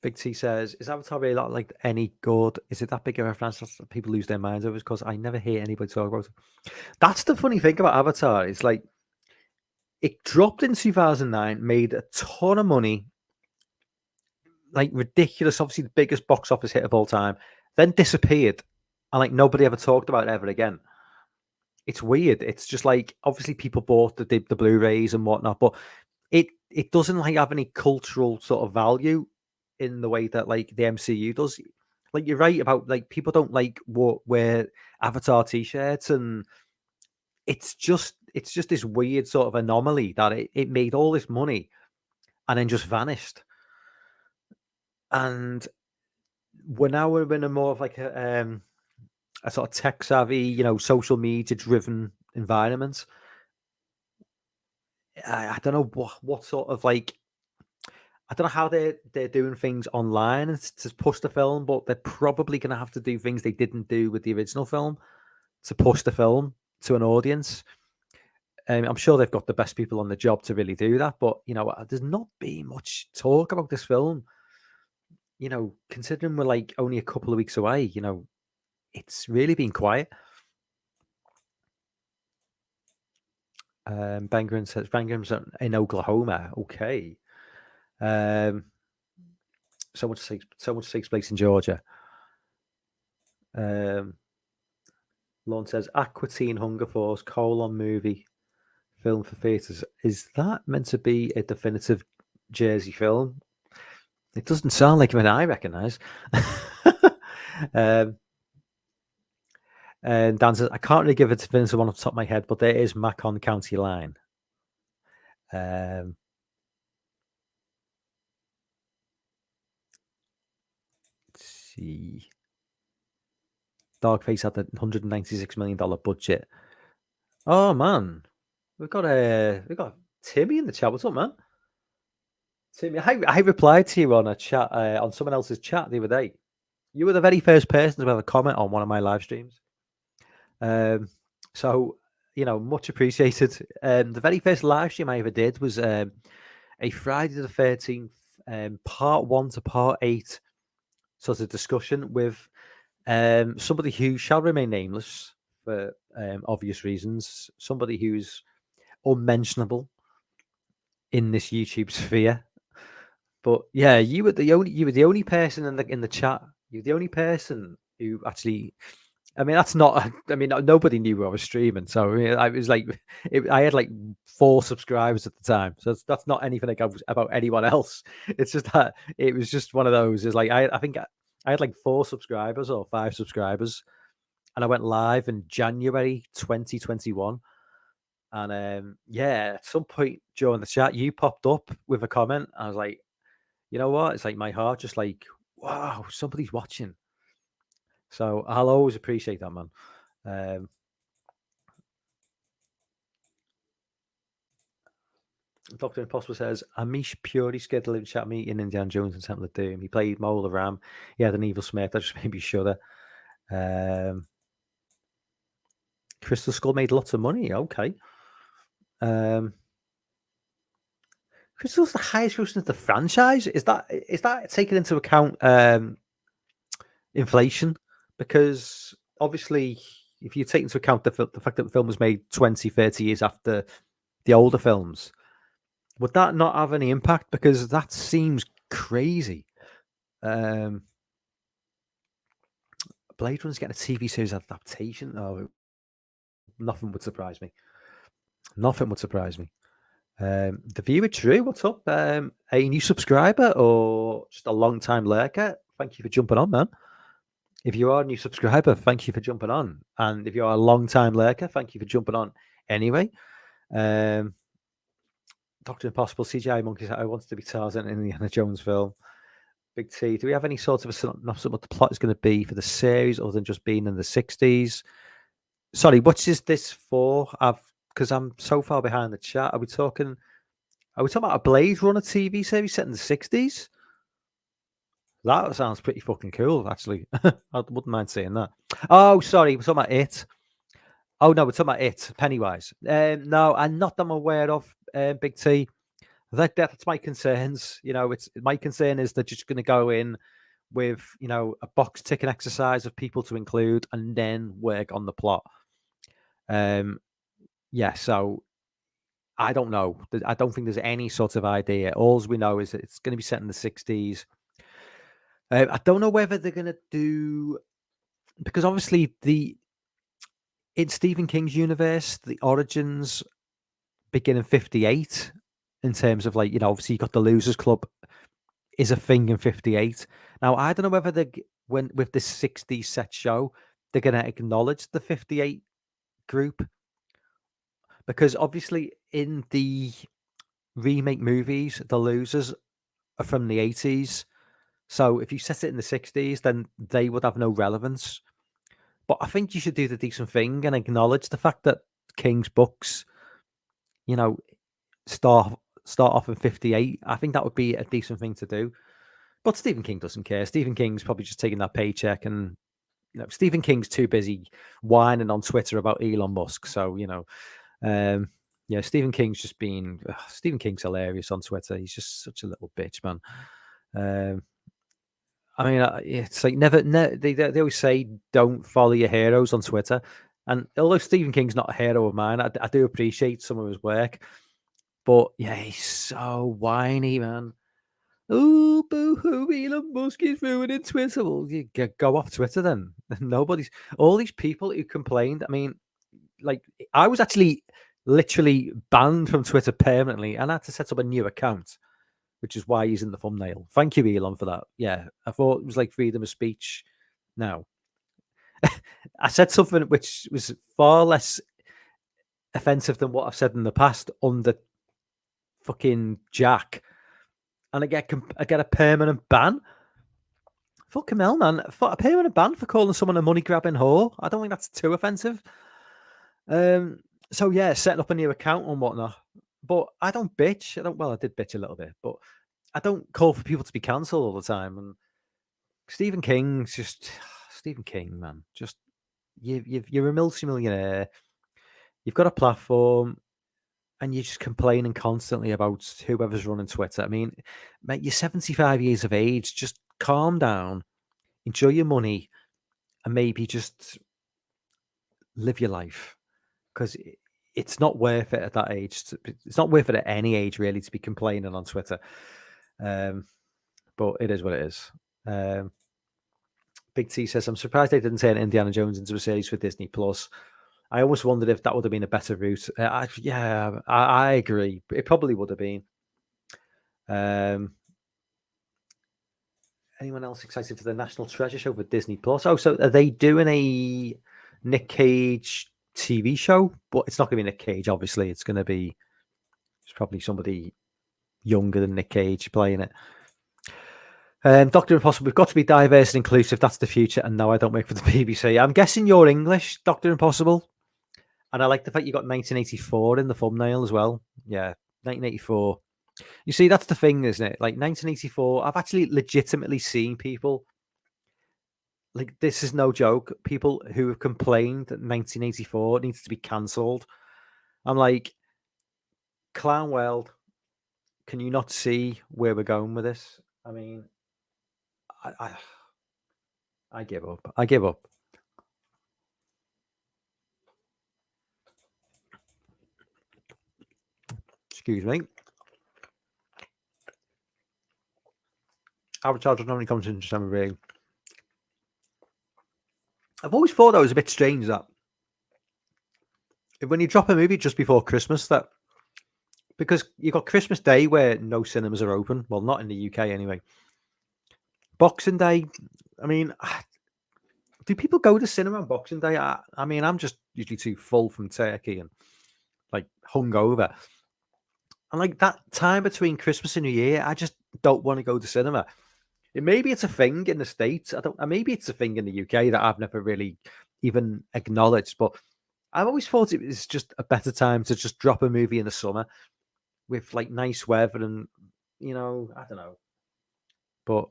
Big T says, "Is Avatar really not like any good? Is it that big of a franchise that people lose their minds over? Because I never hear anybody talk about it." That's the funny thing about Avatar. It's like it dropped in 2009, made a ton of money, like ridiculous, obviously the biggest box office hit of all time, then disappeared, and like nobody ever talked about it ever again. It's weird. It's just like obviously people bought the Blu-rays and whatnot, but it doesn't like have any cultural sort of value in the way that like the MCU does. Like you're right about like people don't like wear Avatar t-shirts, and it's just this weird sort of anomaly that it made all this money and then just vanished. And we're in a more of like a sort of tech savvy, social media driven environment. I don't know what sort of like I don't know how they're doing things online to push the film, but they're probably going to have to do things they didn't do with the original film to push the film to an audience. I'm sure they've got the best people on the job to really do that, but there's not been much talk about this film. Considering we're like only a couple of weeks away, it's really been quiet. Bangram's says Bangram's in Oklahoma. Okay. So much takes place in Georgia. Lorne says Aqua Teen Hunger Force : movie film for theatres. Is that meant to be a definitive Jersey film? It doesn't sound like one I recognise. And Dan says I can't really give a definitive one off the top of my head, but there is Macon County Line. Let's see. Darkface had a $196 million budget. Oh man, we've got Timmy in the chat. What's up, man? Timmy, I replied to you on a chat on someone else's chat the other day. You were the very first person to have a comment on one of my live streams. So much appreciated. The very first live stream I ever did was a Friday the 13th, part 1 to part 8 sort of discussion with somebody who shall remain nameless for obvious reasons. Somebody who's unmentionable in this YouTube sphere. But yeah, you were the only person in the chat. You're the only person who actually. I mean, that's not. I mean, nobody knew I was streaming, so I was like, I had like 4 subscribers at the time, so that's not anything about anyone else. It's just that it was just one of those. It's like I think I had like 4 subscribers or 5 subscribers, and I went live in January 2021. And yeah, at some point during the chat, you popped up with a comment. I was like, you know what? It's like my heart just like, wow, somebody's watching. So I'll always appreciate that, man. Dr. Impossible says, Amish purely scared to live chat me in Indiana Jones and Temple of Doom. He played Mola Ram. He had an evil smirk. That just made me shudder. Crystal Skull made lots of money. Okay. Crystal's the highest grossing of the franchise. Is that taken into account inflation? Because obviously, if you take into account the fact that the film was made 20, 30 years after the older films, would that not have any impact? Because that seems crazy. Blade Runner's getting a TV series adaptation. Oh, nothing would surprise me. Nothing would surprise me. The viewer True, what's up? A new subscriber or just a long time lurker? Thank you for jumping on, man. If you are a new subscriber, thank you for jumping on. And if you are a long time lurker, thank you for jumping on anyway. Dr. Impossible, CGI Monkeys, I want to be Tarzan in the Indiana Jones film. Big T, do we have any sort of a synopsis of what the plot is going to be for the series other than just being in the 60s? Sorry, what is this for? Because I'm so far behind the chat. Are we talking about a Blade Runner TV series set in the 60s? That sounds pretty fucking cool, actually. I wouldn't mind seeing that. Oh, sorry, we're talking about It. Oh, no, we're talking about It, Pennywise. No, and not that I'm aware of, Big T. That's my concerns. My concern is they're just going to go in with, a box ticking exercise of people to include and then work on the plot. Yeah, so I don't know. I don't think there's any sort of idea. All we know is that it's going to be set in the 60s. I don't know whether they're going to do, because obviously in Stephen King's universe, the origins begin in 58 in terms of like, obviously you got the Losers Club is a thing in 58. Now, I don't know whether with this 60s set show, they're going to acknowledge the 58 group, because obviously in the remake movies, The Losers, are from the 80s. So if you set it in the 60s, then they would have no relevance. But I think you should do the decent thing and acknowledge the fact that King's books, you know, start off in 58. I think that would be a decent thing to do. But Stephen King doesn't care. Stephen King's probably just taking that paycheck, and Stephen King's too busy whining on Twitter about Elon Musk. So yeah, Stephen King's just been Stephen King's hilarious on Twitter. He's just such a little bitch, man. I mean, it's like they always say don't follow your heroes on Twitter. And although Stephen King's not a hero of mine, I do appreciate some of his work. But yeah, he's so whiny, man. Oh, boo hoo, Elon Musk is ruining Twitter. Well, you go off Twitter then. All these people who complained. I mean, like, I was actually literally banned from Twitter permanently, and I had to set up a new account, which is why he's in the thumbnail. Thank you, Elon, for that. Yeah, I thought it was like freedom of speech. Now, I said something which was far less offensive than what I've said in the past under fucking Jack, and I get a permanent ban. Fucking hell, man! A permanent ban for calling someone a money grabbing whore. I don't think that's too offensive. So yeah, setting up a new account and whatnot. But I don't bitch. I did bitch a little bit, but I don't call for people to be cancelled all the time. And Stephen King's just Stephen King, man. Just you're a multi-millionaire. You've got a platform, and you're just complaining constantly about whoever's running Twitter. I mean, mate, you're 75 years of age. Just calm down, enjoy your money, and maybe just live your life, because it's not worth it at that age. It's not worth it at any age, really, to be complaining on Twitter. But it is what it is. Big T says, I'm surprised they didn't turn Indiana Jones into a series for Disney Plus. I almost wondered if that would have been a better route. I agree. It probably would have been. Anyone else excited for the National Treasure show for Disney Plus? Oh, so are they doing a Nick Cage TV show? But it's not going to be Nick Cage, obviously. It's probably somebody younger than Nick Cage playing it. Dr. Impossible, we've got to be diverse and inclusive. That's the future. And no, I don't work for the BBC. I'm guessing you're English, Dr. Impossible. And I like the fact you got 1984 in the thumbnail as well. Yeah, 1984. You see, that's the thing, isn't it? Like 1984, I've actually legitimately seen people, like, this is no joke, people who have complained that 1984 needs to be cancelled. I'm like, Clown World, can you not see where we're going with this? I mean, I give up. I give up. Excuse me. Avatar doesn't only comes in December. I've always thought that was a bit strange, that when you drop a movie just before Christmas, that because you've got Christmas Day where no cinemas are open. Well, not in the UK anyway. Boxing Day, I mean, do people go to cinema on Boxing Day? I mean, I'm just usually too full from turkey and like hungover. And like that time between Christmas and New Year, I just don't want to go to cinema. Maybe it's a thing in the States. Maybe it's a thing in the UK that I've never really even acknowledged. But I've always thought it was just a better time to just drop a movie in the summer with like nice weather and, I don't know. But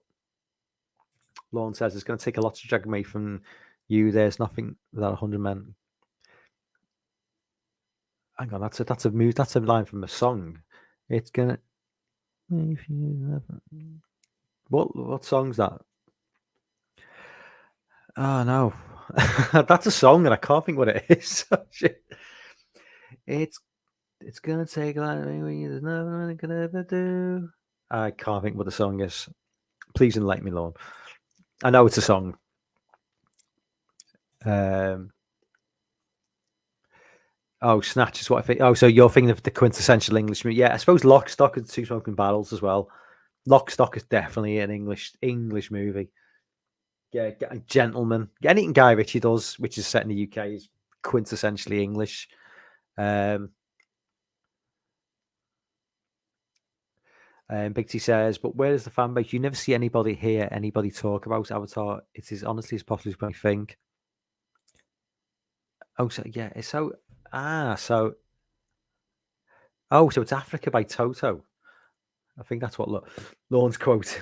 Lorne says it's going to take a lot to drag me from you. There's nothing without 100 men. Hang on, that's a move. That's a line from a song. It's gonna. If you never... What song's that? Oh no, that's a song, and I can't think what it is. It's gonna take a lot of me. There's nothing I could ever do. I can't think what the song is. Please enlighten me, Lorne. I know it's a song. Snatch is what I think. Oh, so you're thinking of the quintessential English movie? Yeah, I suppose Lock, Stock, and Two Smoking Barrels as well. Lock, Stock is definitely an English movie. Yeah, Gentleman. Anything Guy Ritchie does, which is set in the UK, is quintessentially English. Big T says, but where is the fan base? You never see anybody hear anybody talk about Avatar. It is honestly as popular as I think. Oh, so yeah, it's so so so it's Africa by Toto. I think that's what Lorne's quote.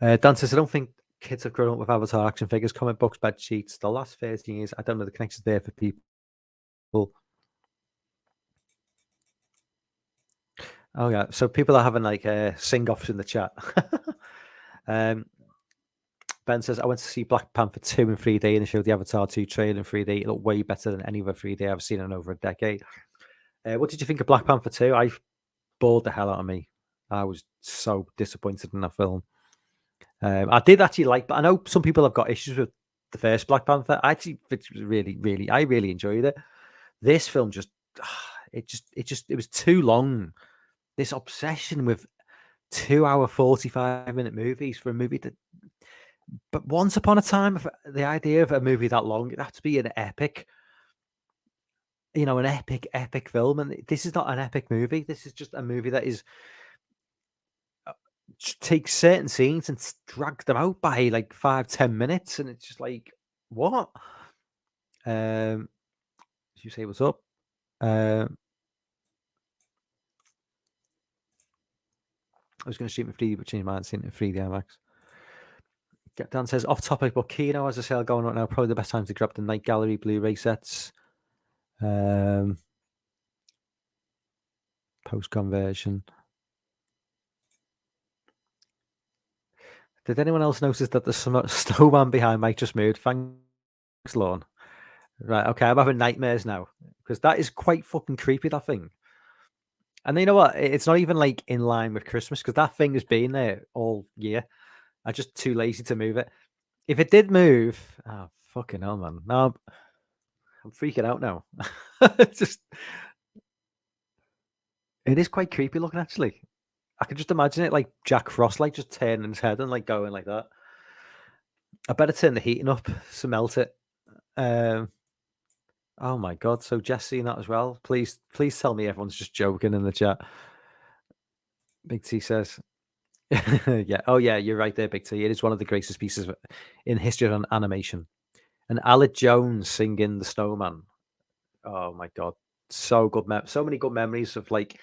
Dan says, I don't think kids have grown up with Avatar action figures, comic books, bed sheets. The last 13 years, I don't know the connections there for people. Oh yeah, so people are having like sing-offs in the chat. Ben says, I went to see Black Panther 2 in 3D and they showed the Avatar 2 trailer in 3D. It looked way better than any other 3D I've seen in over a decade. What did you think of Black Panther 2? I bored the hell out of me. I was so disappointed in that film. I did actually like, but I know some people have got issues with the first Black Panther. I actually I really enjoyed it. This film it was too long. This obsession with 2-hour 45-minute movies for a movie that. But once upon a time, the idea of a movie that long, it had to be an epic, an epic film. And this is not an epic movie. This is just a movie that is takes certain scenes and drags them out by like 5-10 minutes. And it's just like, what? You say what's up? I was going to shoot in 3D, but change my mind, seeing it in 3D IMAX. Dan says, off topic, but Kino has a sale going on now. Probably the best time to grab the Night Gallery Blu-ray sets. Post-conversion. Did anyone else notice that the snowman behind Mike just moved? Thanks, Lorne. Right, okay, I'm having nightmares now. Because that is quite fucking creepy, that thing. And you know what? It's not even like in line with Christmas, because that thing has been there all year. I'm just too lazy to move it. If it did move, oh fucking hell, man! No, I'm freaking out now. It is quite creepy looking, actually. I can just imagine it like Jack Frost, like just turning his head and like going like that. I better turn the heating up to melt it. Oh my god! So Jess seen that as well. Please tell me everyone's just joking in the chat. Big T says. Yeah. Oh, yeah. You're right there, Big T. It is one of the greatest pieces in history of animation. And Alec Jones singing "The Snowman." Oh my god, so good. So many good memories of like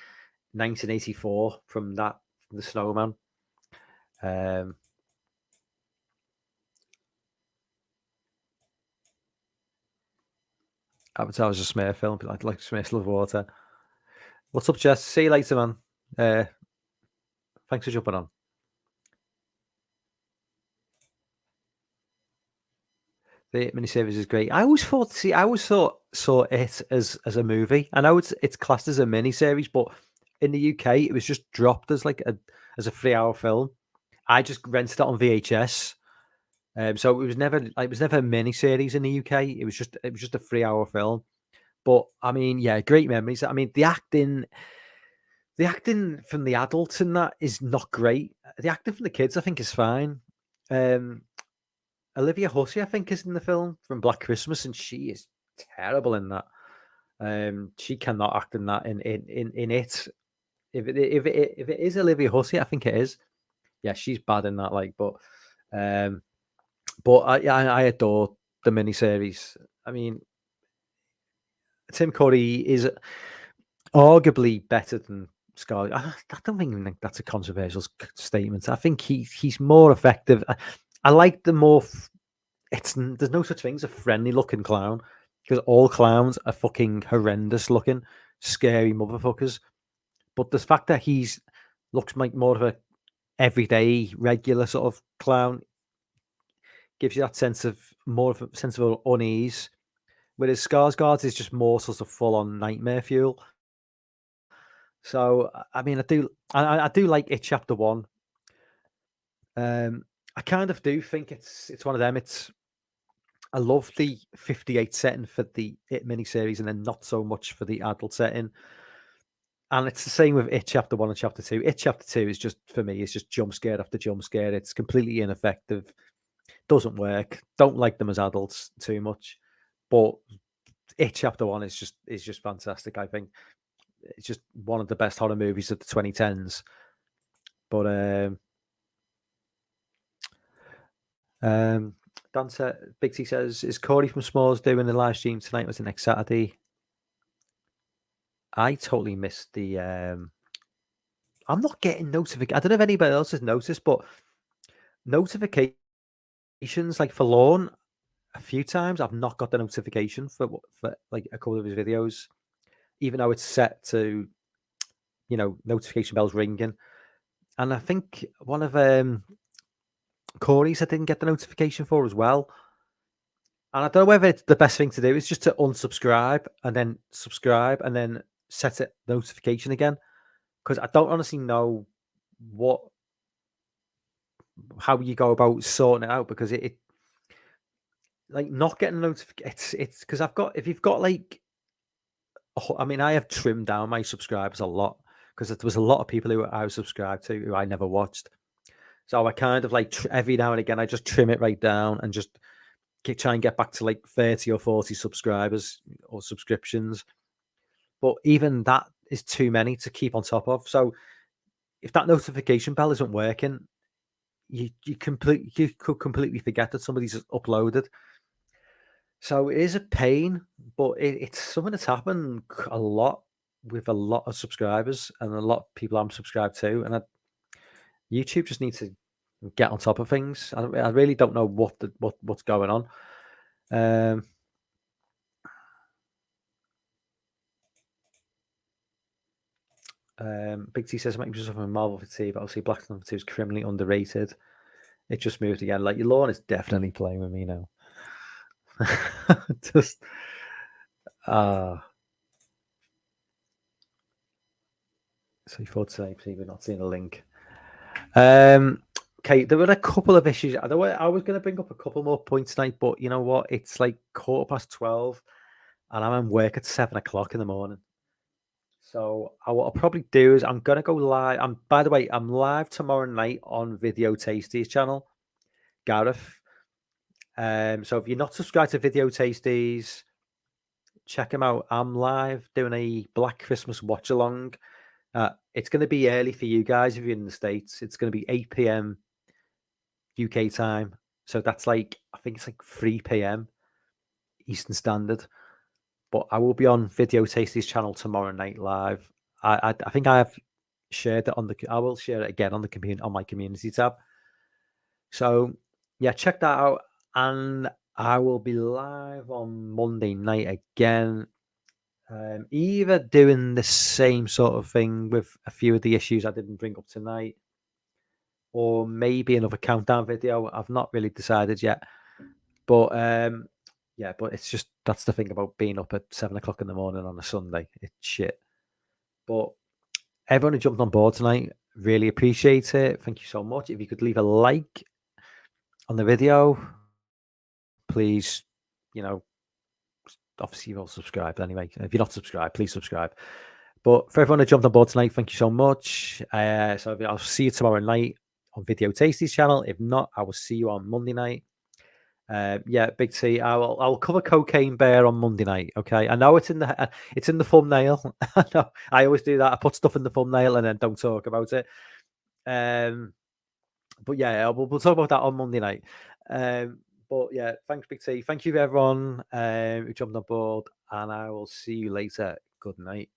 1984 from that. The Snowman. Avatar was a smear film. I'd like Smith Love Water. What's up, Jess? See you later, man. Thanks for jumping on. The miniseries is great. I always saw it as a movie. I know it's classed as a miniseries, but in the UK it was just dropped as like a 3-hour film. I just rented it on VHS. So it was never a miniseries in the UK. It was just a 3-hour film. But I mean, yeah, great memories. I mean, the acting from the adults in that is not great. The acting from the kids, I think, is fine. Olivia Hussey, I think, is in the film from Black Christmas, and she is terrible in that. She cannot act in that in it. If it is Olivia Hussey, I think it is. Yeah, she's bad in that. Like, but I adore the miniseries. I mean, Tim Curry is arguably better than Scarlett. I don't think that's a controversial statement. I think he's more effective. I like the more. There's no such thing as a friendly looking clown, because all clowns are fucking horrendous looking, scary motherfuckers. But the fact that looks like more of a everyday, regular sort of clown gives you that sense of unease. Whereas Skarsgård is just more sort of full on nightmare fuel. So I mean, I do like it. Chapter 1. I kind of do think it's one of them. I love the 58 setting for the It miniseries, and then not so much for the adult setting. And it's the same with It Chapter 1 and Chapter 2. It Chapter 2 is just, for me, it's just jump scare after jump scare. It's completely ineffective. Doesn't work. Don't like them as adults too much. But It Chapter 1 is just fantastic, I think. it's just one of the best horror movies of the 2010s. But Dan said, Big T says, is Corey from Smalls doing the live stream tonight? Was it next Saturday? I totally missed the. I'm not getting notifications. I don't know if anybody else has noticed, but notifications like for Lorne, a few times I've not got the notification for like a couple of his videos, even though it's set to, notification bells ringing. And I think one of Corey's I didn't get the notification for as well. And I don't know whether it's the best thing to do is just to unsubscribe and then subscribe and then set it notification again, because I don't honestly know how you go about sorting it out, because it like not getting a notification. It's because if you've got like, I mean, I have trimmed down my subscribers a lot because there was a lot of people who I was subscribed to who I never watched. So I kind of like every now and again I just trim it right down and just try and get back to like 30 or 40 subscribers or subscriptions. But even that is too many to keep on top of. So if that notification bell isn't working, you could completely forget that somebody's uploaded. So it is a pain, but it's something that's happened a lot with a lot of subscribers and a lot of people I'm subscribed to. And YouTube just needs to get on top of things. I really don't know what's going on. Big T says, I might be something Marvel fatigue, but obviously Black Panther 2 is criminally underrated. It just moved again. Like, your lawn is definitely playing with me now. Just so you thought today, we're not seeing a link. Okay, there were a couple of issues. I was going to bring up a couple more points tonight, but you know what? It's like 12:15, and I'm in work at 7:00 in the morning. So what I'll probably do is I'm gonna go live. By the way, I'm live tomorrow night on Video Tasties channel, Gareth. So if you're not subscribed to Video Tasties, check him out. I'm live doing a Black Christmas watch along. It's going to be early for you guys if you're in the States. It's going to be 8 p.m. UK time. So that's I think it's like 3 p.m. Eastern Standard. But I will be on Video Tasties channel tomorrow night live. I think I have shared it I will share it again on my community tab. So yeah, check that out. And I will be live on Monday night again. Either doing the same sort of thing with a few of the issues I didn't bring up tonight, or maybe another countdown video. I've not really decided yet. But yeah, but it's just, that's the thing about being up at 7:00 in the morning on a Sunday. It's shit. But everyone who jumped on board tonight, really appreciate it. Thank you so much. If you could leave a like on the video, please, obviously you're all subscribed anyway. If you're not subscribed, please subscribe. But for everyone who jumped on board tonight, thank you so much. So I'll see you tomorrow night on Video Tasties channel. If not, I will see you on Monday night. Yeah, Big T. I'll cover Cocaine Bear on Monday night. Okay, I know it's in the thumbnail. I know I always do that. I put stuff in the thumbnail and then don't talk about it. But yeah, we'll talk about that on Monday night. But yeah, thanks, Big T. Thank you everyone who jumped on board, and I will see you later. Good night.